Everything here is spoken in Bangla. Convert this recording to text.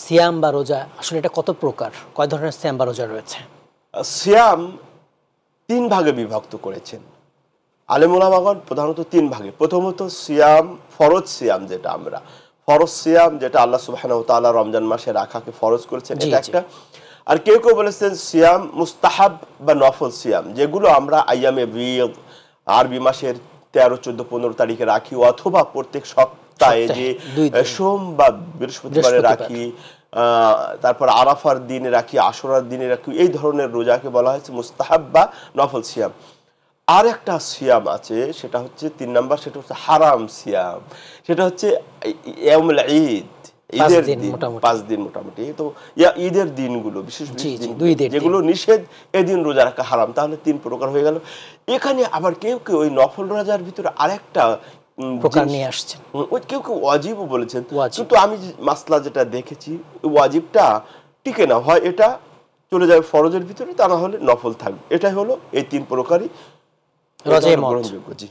সিয়াম বা রোজা আসলে এটা কত প্রকার, কয় ধরনের সিয়াম বা রোজা রয়েছে? সিয়াম ৩ ভাগে বিভক্ত করেছেন আলেম ওলামাগণ, প্রধানত ৩ ভাগে। প্রথমত সিয়াম, ফরজ সিয়াম, যেটা আমরা ফরজ সিয়াম, যেটা আল্লাহ সুবহানাহু ওয়া তাআলা রমজান মাসে রাখাকে ফরজ করেছেন, এটা একটা। আর কেউ কেউ বলেছেন সিয়াম মুস্তাহাব বা নফল সিয়াম, যেগুলো আমরা আইয়ামে বিদ আরবি মাসের 13, 14, 15 তারিখে রাখি, অথবা প্রত্যেক সপ্তাহে যে সোম বা বৃহস্পতিবারে রাখি, তারপর আরাফার দিনে রাখি, আশুরার দিনে রাখি। এই ধরনের রোজাকে বলা হয়েছে মুস্তাহাব বা নফল সিয়াম। আর একটা সিয়াম আছে, সেটা হচ্ছে 3 নাম্বার, সেটা হচ্ছে হারাম সিয়াম। সেটা হচ্ছে ইয়াউমুল ঈদ, ঈদের দিন, 5 দিন মোটামুটি। তো ঈদের দিনগুলো, বিশেষ দিন যেগুলো নিষেধ, এদিন রোজা রাখা হারাম। তাহলে 3 প্রকার হয়ে গেল। এখানে আবার কেউ কেউ ওই নফল রোজার ভিতরে আরেকটা প্রকার নিয়ে আসছেন, ওই কেউ কেউ ওয়াজিবও বলেছেন। কিন্তু আমি মাসলা যেটা দেখেছি, ওই ওয়াজিবটা টিকে না, হয় এটা চলে যাবে ফরজের ভিতরে, তা না হলে নফল থাকবে। এটাই হলো এই 3 প্রকারই গ্রহণযোগ্য। জি।